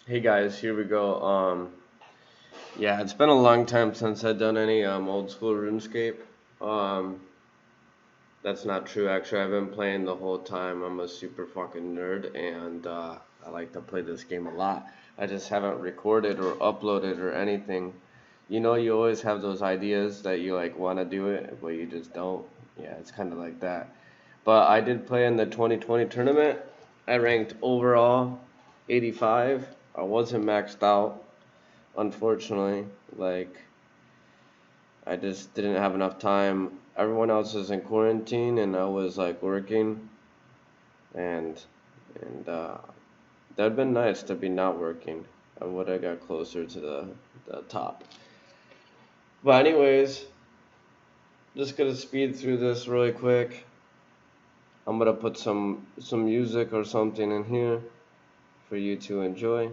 Hey guys, here we go. Yeah, it's been a long time since I've done any old school RuneScape. Um, that's not true. Actually, I've been playing the whole time. I'm a super fucking nerd, and I like to play this game a lot. I just haven't recorded or uploaded or anything. You always have those ideas that you like want to do it, but you just don't. Yeah, it's kind of like that. But I did play in the 2020 tournament. I ranked overall 85. I wasn't maxed out, unfortunately. Like, I just didn't have enough time. Everyone else was in quarantine, and I was like working, and and that'd been nice to be not working. I would have got closer to the top. But anyways, just gonna speed through this really quick. I'm gonna put some music or something in here for you to enjoy.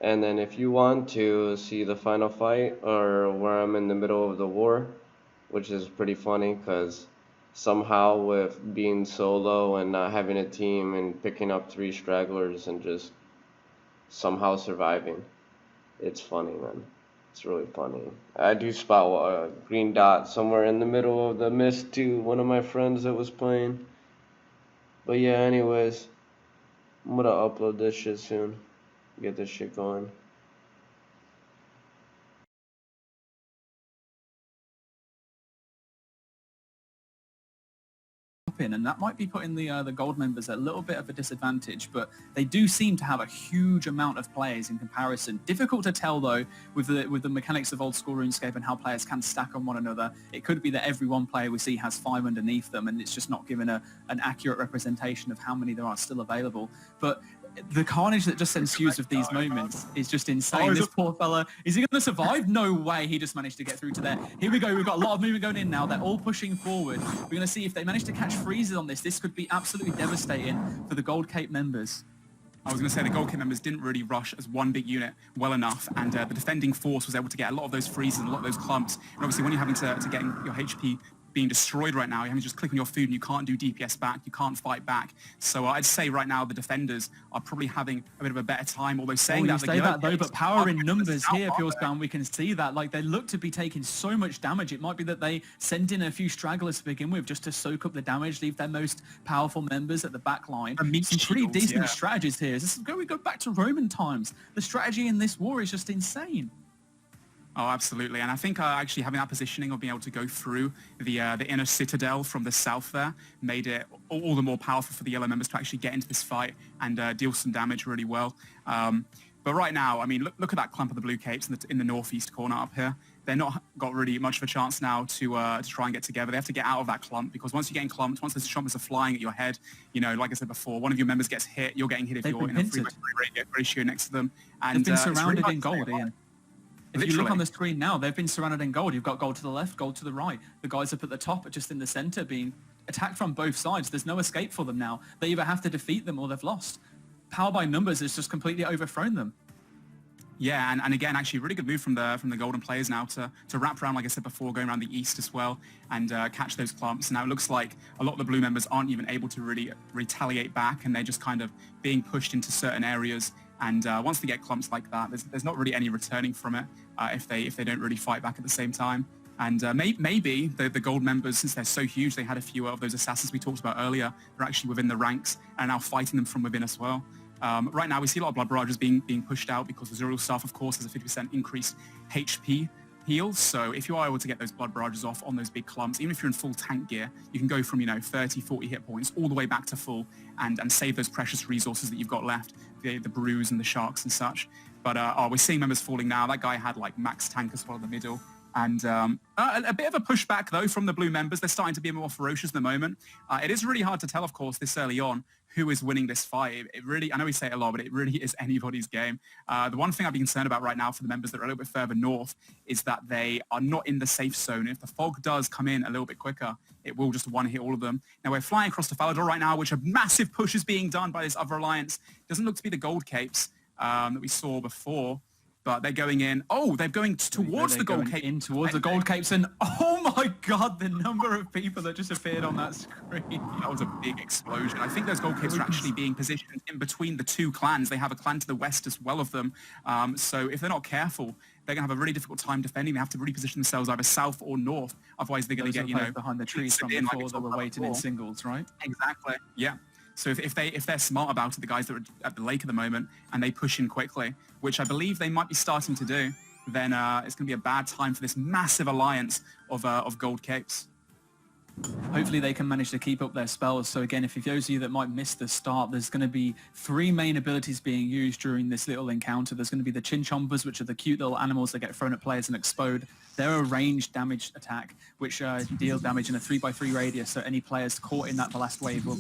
And then if you want to see the final fight or where I'm in the middle of the war, which is pretty funny because somehow with being solo and not having a team and picking up three stragglers and just somehow surviving, it's funny, man. It's really funny. I do spot a green dot somewhere in the middle of the mist too, one of my friends that was playing. But yeah, anyways, I'm gonna upload this shit soon. Get this shit going. In, and that might be putting the gold members at a little bit of a disadvantage, but they do seem to have a huge amount of players in comparison. Difficult to tell though with the mechanics of old school RuneScape and how players can stack on one another. It could be that every one player we see has 5 underneath them, and it's just not given an accurate representation of how many there are still available. But the carnage that just ensues with these moments is just insane. This poor fella, is he going to survive? No way. He just managed to get through to there. Here we go. We've got a lot of movement going in now. They're all pushing forward. We're going to see if they manage to catch freezes on this. This could be absolutely devastating for the Gold Cape members. I was going to say the Gold Cape members didn't really rush as one big unit well enough, and the defending force was able to get a lot of those freezes and a lot of those clumps. And obviously when you're having to get your HP being destroyed right now, you're having to just click on your food and you can't do DPS back, you can't fight back. So I'd say right now the defenders are probably having a bit of a better time, although saying that, say that though, but power in numbers here, Purespam, we can see that. Like, they look to be taking so much damage. It might be that they send in a few stragglers to begin with just to soak up the damage, leave their most powerful members at the back line. Some pretty decent strategies here. We go back to Roman times. The strategy in this war is just insane. Oh, absolutely. And I think actually having that positioning of being able to go through the inner citadel from the south there made it all the more powerful for the yellow members to actually get into this fight and deal some damage really well. But right now, I mean, look at that clump of the blue capes in the northeast corner up here. They're not got really much of a chance now to try and get together. They have to get out of that clump, because once you're getting clumped, once those chompers are flying at your head, you know, like I said before, one of your members gets hit, you're getting hit if you're in a 3 ratio next to them. And they've been surrounded really in gold, Ian. If you look on the screen now, they've been surrounded in gold. You've got gold to the left, gold to the right. The guys up at the top are just in the center being attacked from both sides. There's no escape for them now. They either have to defeat them or they've lost. Power by numbers has just completely overthrown them. Yeah, and again, actually, really good move from the golden players now to wrap around, like I said before, going around the east as well and catch those clumps. Now it looks like a lot of the blue members aren't even able to really retaliate back, and they're just kind of being pushed into certain areas. And once they get clumps like that, there's not really any returning from it if they don't really fight back at the same time. And maybe the gold members, since they're so huge, they had a few of those assassins we talked about earlier. They're actually within the ranks and are now fighting them from within as well. Right now, we see a lot of blood barrages being pushed out because the Zuriel staff, of course, has a 50% increased HP heal. So if you are able to get those blood barrages off on those big clumps, even if you're in full tank gear, you can go from, 30, 40 hit points all the way back to full and save those precious resources that you've got left, the brews and the sharks and such. But we're seeing members falling now. That guy had like max tank as well in the middle. And a bit of a pushback, though, from the blue members. They're starting to be more ferocious in the moment. It is really hard to tell, of course, this early on, who is winning this fight. It really, I know we say it a lot, but it really is anybody's game. The one thing I'd be concerned about right now for the members that are a little bit further north is that they are not in the safe zone. If the fog does come in a little bit quicker, it will just one-hit all of them. Now, we're flying across to Falador right now, which a massive push is being done by this other alliance. It doesn't look to be the gold capes that we saw before. but they're going in. Oh, they're going towards the gold cape. In towards the gold capes, and oh my god, the number of people that just appeared on that screen. That was a big explosion. I think those gold capes are actually being positioned in between the two clans. They have a clan to the west as well of them. So if they're not careful, they're going to have a really difficult time defending. They have to really position themselves either south or north. Otherwise, they're going to get, behind the trees from before they were waiting in singles, right? Exactly. Yeah. So if they're smart about it, the guys that are at the lake at the moment, and they push in quickly, which I believe they might be starting to do, then it's going to be a bad time for this massive alliance of gold capes. Hopefully they can manage to keep up their spells. So again, if those of you that might miss the start, there's going to be 3 main abilities being used during this little encounter. There's going to be the chinchompers, which are the cute little animals that get thrown at players and explode. They're a ranged damage attack, which deal damage in a 3x3 radius, so any players caught in that blast wave will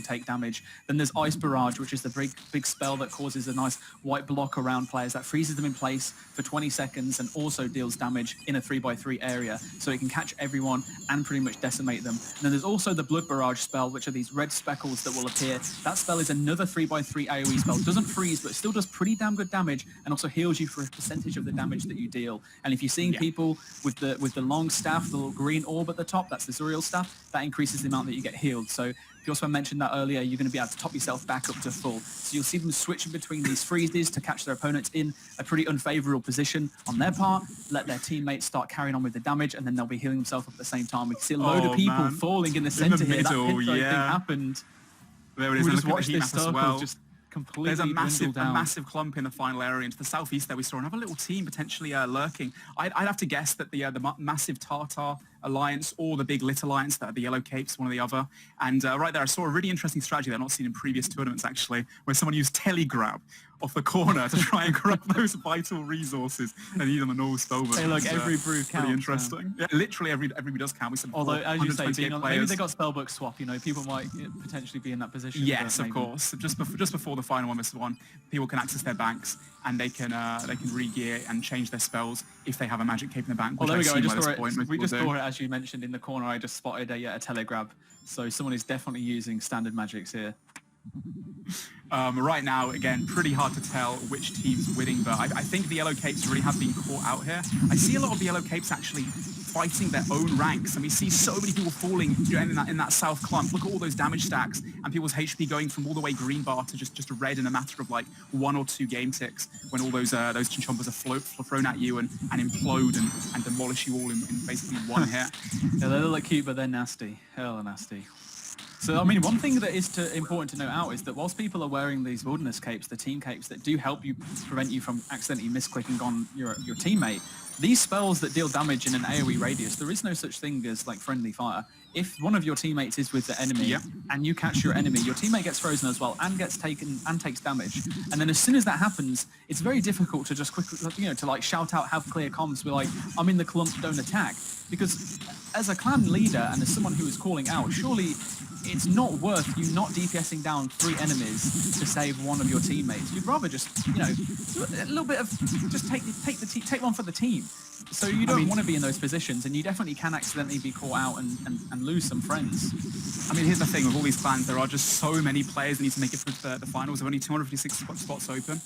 take damage. Then there's Ice Barrage, which is the big spell that causes a nice white block around players that freezes them in place for 20 seconds and also deals damage in a 3x3 area, so it can catch everyone and pretty much decimate them. And then there's also the Blood Barrage spell, which are these red speckles that will appear. That spell is another 3x3 AoE spell. Doesn't freeze, but it still does pretty damn good damage and also heals you for a percentage of the damage that you deal. And if you're seeing people with the long staff, the little green orb at the top, that's the Zuriel staff, that increases the amount that you get healed. So if you also mentioned that earlier, you're going to be able to top yourself back up to full. So you'll see them switching between these freezes to catch their opponents in a pretty unfavorable position on their part, let their teammates start carrying on with the damage, and then they'll be healing themselves at the same time. We can see a load of people falling in the center here. That pin thing happened. There it is. We and just watched this circle just completely There's a down. massive clump in the final area. And to the southeast there, we saw another little team potentially lurking. I'd have to guess that the massive Tartar Alliance or the big Lit Alliance, that are the Yellow Capes, one or the other. And right there, I saw a really interesting strategy that I've not seen in previous tournaments, actually, where someone used telegrab off the corner to try and grab those vital resources and use them on all spellbooks. Hey, look, every brew counts. Pretty interesting. Yeah, literally every does count. We said although, as you say, maybe they got spellbook swap. You know, people might potentially be in that position. Yes, of course. Just before the final 1v1, people can access their banks and they can re-gear and change their spells if they have a magic cape in the bank. Oh, there we go. We just saw it, as you mentioned, in the corner. I just spotted a telegrab. So someone is definitely using standard magics here. Right now, again, pretty hard to tell which team's winning, but I think the Yellow Capes really have been caught out here. I see a lot of the Yellow Capes actually fighting their own ranks, and we see so many people falling in that south clump. Look at all those damage stacks, and people's HP going from all the way green bar to just a red in a matter of like 1 or 2 game ticks when all those chinchompers are thrown at you and implode and demolish you all in basically one hit. Yeah, they look like cute, but they're nasty. Hell, nasty. So, I mean, one thing that is important to note out is that whilst people are wearing these wilderness capes, the team capes that do help you prevent you from accidentally misclicking on your teammate, these spells that deal damage in an AoE radius, there is no such thing as like friendly fire. If one of your teammates is with the enemy and you catch your enemy, your teammate gets frozen as well and gets taken and takes damage. And then as soon as that happens, it's very difficult to just quickly, to like shout out, have clear comms, be like, I'm in the clump, don't attack. Because as a clan leader and as someone who is calling out, surely it's not worth you not DPSing down 3 enemies to save one of your teammates. You'd rather just, a little bit of, just take one for the team. So you don't want to be in those positions, and you definitely can accidentally be caught out and lose some friends. I mean, here's the thing with all these clans, there are just so many players that need to make it through the finals. There are only 256 spots open.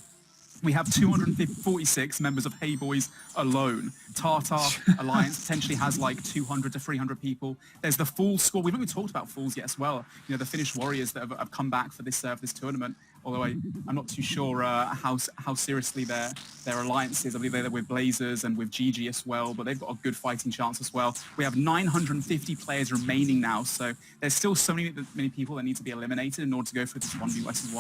We have 246 members of Hey Boys alone. Tartar Alliance potentially has like 200 to 300 people. There's the Fool squad. We've not even talked about Fools yet as well. The Finnish warriors that have come back for this tournament. Although I'm not too sure how seriously their alliance is. I believe they're with Blazers and with GG as well, but they've got a good fighting chance as well. We have 950 players remaining now, so there's still so many people that need to be eliminated in order to go through this 1v versus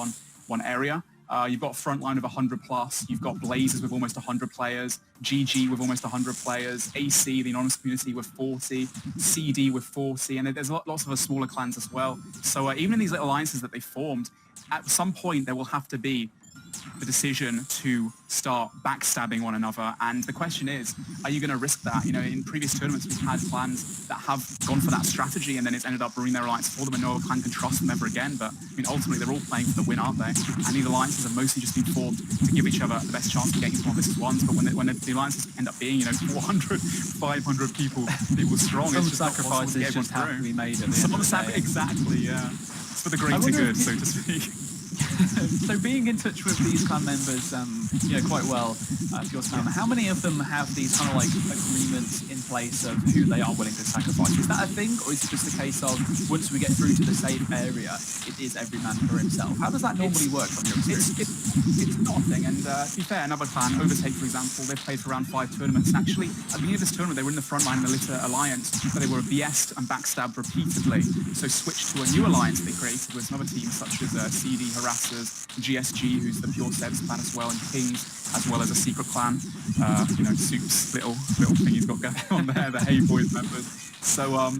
1 area. You've got Frontline of 100 plus, you've got Blazers with almost 100 players, GG with almost 100 players, AC, the anonymous community, with 40, CD with 40, and there's lots of smaller clans as well. So even in these little alliances that they formed, at some point there will have to be the decision to start backstabbing one another, and the question is, are you going to risk that? In previous tournaments we've had clans that have gone for that strategy and then it's ended up ruining their alliance for them and no other clan can trust them ever again. But ultimately they're all playing for the win, aren't they? And these alliances have mostly just been formed to give each other the best chance of getting into 1v1s, but when the alliances end up being 400 500 people strong, some it's just sacrifices just have to be made at the end of the day. Exactly, yeah. It's for the greater good, so to speak. So being in touch with these clan members, quite well, for your time, how many of them have these kind of like agreements in place of who they are willing to sacrifice? Is that a thing, or is it just a case of once we get through to the safe area, it is every man for himself? How does that normally work from your experience? It's not a thing, and to be fair, another clan, Overtake for example, they've played for around 5 tournaments, and actually at the beginning of this tournament they were in the front line in the Litter Alliance, but they were BS'd and backstabbed repeatedly, so switched to a new alliance they created with some other teams such as CD Harassers, GSG, who's the Pure Sebs clan as well, and Kings, as well as a secret clan, Soup's little thing he's got going on there, the Hey Boys members. So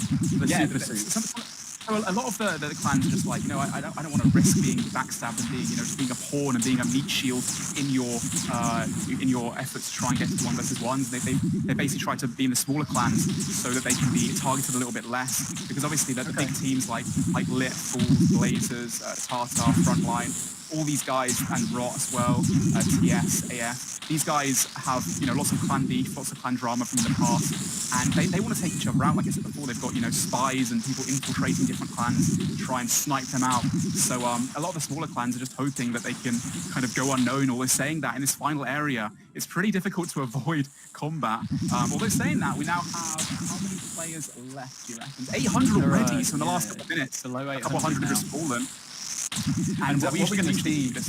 so a lot of the clans are just like, I don't want to risk being backstabbed and being, just being a pawn and being a meat shield in your efforts to try and get to 1v1s. They basically try to be in the smaller clans so that they can be targeted a little bit less, because obviously the big teams like Lit, Fools, Blazers, Tartar, Frontline, all these guys, and Rot as well, TS, AF. These guys have, lots of clan beef, lots of clan drama from the past, and they want to take each other out. Like I said before, they've got, spies and people infiltrating different clans to try and snipe them out. So a lot of the smaller clans are just hoping that they can kind of go unknown, although saying that in this final area, it's pretty difficult to avoid combat. Although saying that, we now have, how many players left, do you reckon? 800 already, so in the last couple of minutes, a couple hundred have just fallen. And what we're going to see, this,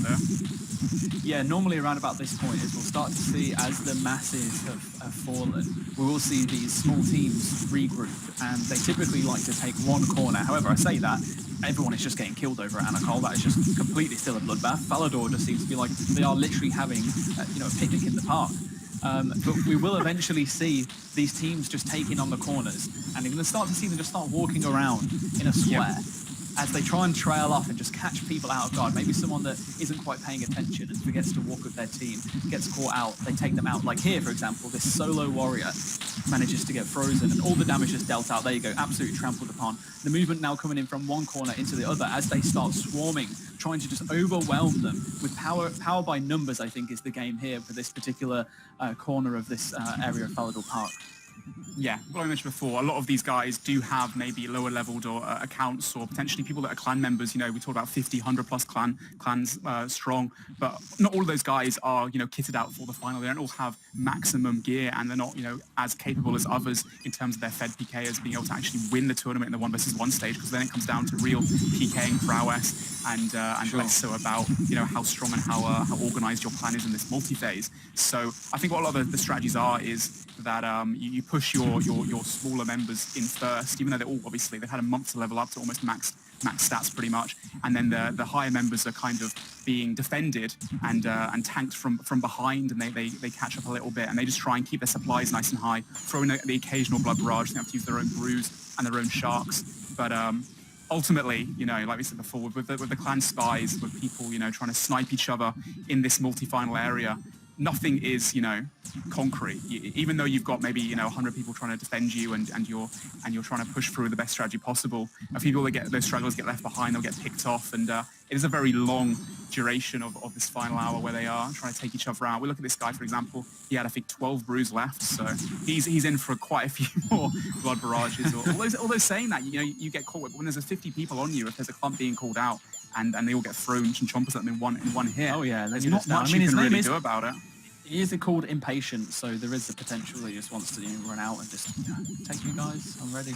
normally around about this point is we'll start to see, as the masses have fallen, we will see these small teams regroup, and they typically like to take one corner. However, I say that, everyone is just getting killed over at Anacol. That is just completely still a bloodbath. Falador just seems to be like they are literally having a picnic in the park. But we will eventually see these teams just taking on the corners, and you're going to start to see them just start walking around in a square. As they try and trail off and just catch people out of guard. Maybe someone that isn't quite paying attention and forgets to walk with their team, gets caught out, they take them out. Like here, for example, this solo warrior manages to get frozen and all the damage is dealt out. There you go, absolutely trampled upon. The movement now coming in from one corner into the other as they start swarming, trying to just overwhelm them with power. Power by numbers, I think, is the game here for this particular corner of this area of Falador Park. Yeah, what I mentioned before, a lot of these guys do have maybe lower leveled or accounts, or potentially people that are clan members. We talk about 50, 100 plus clans strong, but not all of those guys are, kitted out for the final. They don't all have maximum gear, and they're not, as capable as others in terms of their fed PK as being able to actually win the tournament in the 1v1 stage, because then it comes down to real PKing prowess and less so about, how strong and how organized your clan is in this multi-phase. So I think what a lot of the strategies are is that you push your smaller members in first, even though they're all obviously they've had a month to level up to almost max stats pretty much, and then the higher members are kind of being defended and tanked from behind, and they catch up a little bit, and they just try and keep their supplies nice and high, throw in the occasional blood barrage. They have to use their own brews and their own sharks, but ultimately, like we said before, with the clan spies, with people trying to snipe each other in this multi-final area, nothing is, concrete. Even though you've got maybe, 100 people trying to defend you and you're trying to push through the best strategy possible, a few people that get those stragglers get left behind, they'll get picked off, and it is a very long duration of this final hour where they are trying to take each other out. We look at this guy, for example, he had, I think, 12 brews left, so he's in for quite a few more blood barrages. Although saying that, you get caught with, when there's 50 people on you, if there's a clump being called out, and they all get thrown and chompers at them in one hit. Oh yeah, there's not much you can really do about it. Is it called impatient? So there is the potential that he just wants to run out and just take you guys. I'm ready.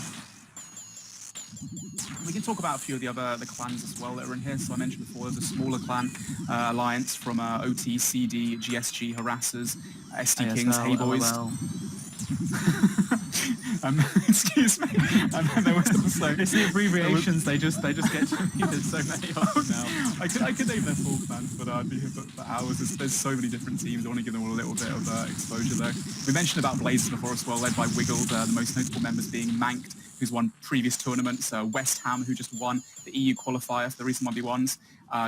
We can talk about a few of the clans as well that are in here. So I mentioned before, there's a smaller clan alliance from OT, CD, GSG, Harassers, ST ASL, Kings, Hey Boys. Excuse me. And then there was also it's the abbreviations. They just get to me. There's so many of them now. I could name their full clans, but I'd be here for hours. There's so many different teams. I want to give them all a little bit of exposure though. We mentioned about Blazers before as well, led by Wiggled. The most notable members being Manked, who's won previous tournaments. West Ham, who just won the EU qualifier for the recent 1v1s.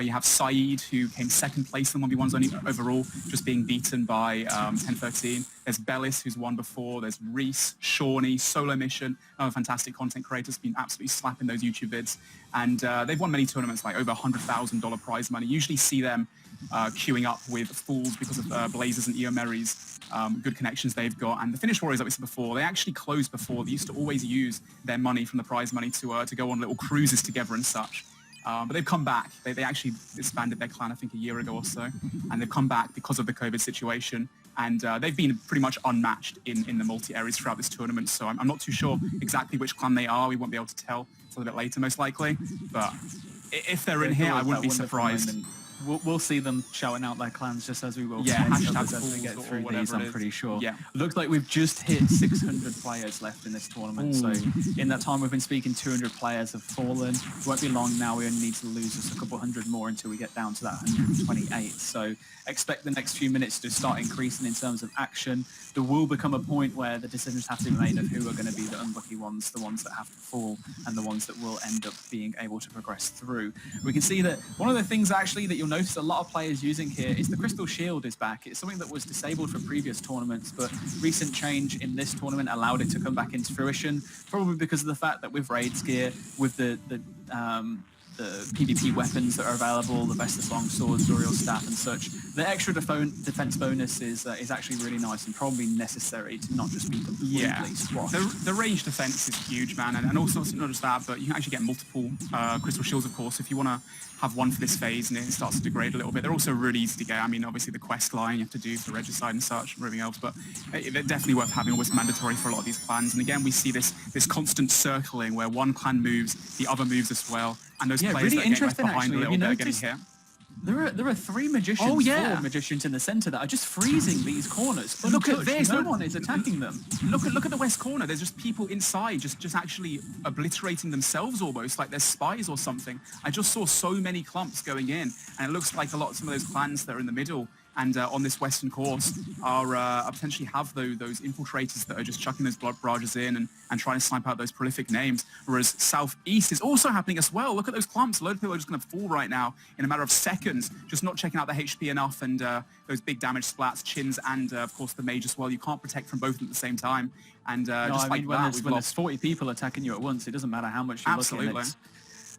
You have Saeed, who came second place in the 1v1s only overall, just being beaten by 10-13. There's Bellis, who's won before. There's Reese, Shawnee, Solo Mission, another fantastic content creators, been absolutely slapping those YouTube vids. And they've won many tournaments, like over $100,000 prize money. Usually see them queuing up with Fools because of Blazers and Eomeries. Good connections they've got. And the Finnish Warriors, like we said before, they actually closed before. They used to always use their money from the prize money to go on little cruises together and such. But they've come back. They actually disbanded their clan, I think, a year ago or so, and they've come back because of the COVID situation. And they've been pretty much unmatched in the multi-areas throughout this tournament. So I'm not too sure exactly which clan they are. We won't be able to tell until a bit later, most likely. But if they're in here, I wouldn't be surprised. We'll see them shouting out their clans just as we will. Yeah, as we get through these, I'm pretty sure. Yeah. Looks like we've just hit 600 players left in this tournament. Ooh. So in that time we've been speaking, 200 players have fallen. It won't be long now. We only need to lose just a couple hundred more until we get down to that 128. So expect the next few minutes to start increasing in terms of action. There will become a point where the decisions have to be made of who are going to be the unlucky ones, the ones that have to fall, and the ones that will end up being able to progress through. We can see that one of the things actually that you'll notice a lot of players using here is the Crystal Shield is back. It's something that was disabled for previous tournaments, but recent change in this tournament allowed it to come back into fruition, probably because of the fact that with Raids gear, with the PvP weapons that are available, the Vestus long swords, Zoriel staff and such, the extra defense bonus is actually really nice and probably necessary to not just be completely squashed. The range defense is huge, man, and also not just that, but you can actually get multiple crystal shields, of course, if you want to have one for this phase and it starts to degrade a little bit. They're also really easy to get. I mean, obviously the quest line you have to do for regicide and such and everything else, but they're definitely worth having, almost mandatory for a lot of these clans. And again, we see this constant circling where one clan moves, the other moves as well, and those players really that are getting left interesting, behind a little bit are getting hit. There are three magicians, four magicians in the center that are just freezing these corners. Look at this! No one is attacking them. Look at the west corner. There's just people inside, just actually obliterating themselves almost, like they're spies or something. I just saw so many clumps going in, and it looks like some of those clans that are in the middle and on this western course are potentially have those infiltrators that are just chucking those blood barrages in and trying to snipe out those prolific names, whereas southeast is also happening as well. Look at those clumps. A load of people are just going to fall right now in a matter of seconds, just not checking out the HP enough, and those big damage splats, chins, and of course the mage as well. You can't protect from both at the same time, and when there's 40 people attacking you at once, it doesn't matter how much you're looking at.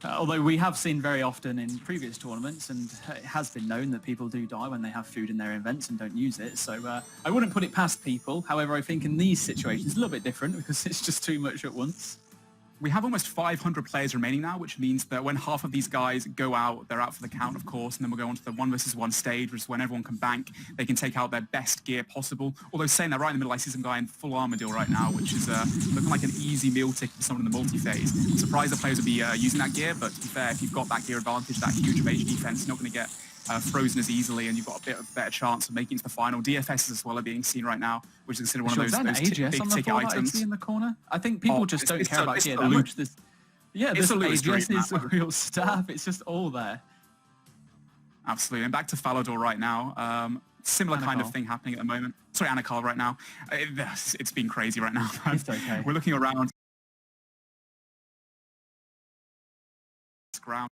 Although we have seen very often in previous tournaments, and it has been known that people do die when they have food in their events and don't use it. So I wouldn't put it past people. However, I think in these situations, it's a little bit different because it's just too much at once. We have almost 500 players remaining now, which means that when half of these guys go out, they're out for the count, of course, and then we'll go on to the 1 versus 1 stage, which is when everyone can bank. They can take out their best gear possible. Although saying that, right in the middle, I see some guy in full armor deal right now, which is looking like an easy meal ticket for someone in the multi-phase. I'm surprised the players will be using that gear, but to be fair, if you've got that gear advantage, that huge mage defense, you're not going to get frozen as easily, and you've got a bit of a better chance of making it to the final. DFSs as well are being seen right now, which is considered one of those big ticket items. In the corner? I think people just don't care about gear that much. There's AGS, real staff, it's just all there. Absolutely, and back to Falador right now. Similar kind of thing happening at the moment. Sorry, Anakal right now. It's been crazy right now. It's okay. We're looking around. Ground.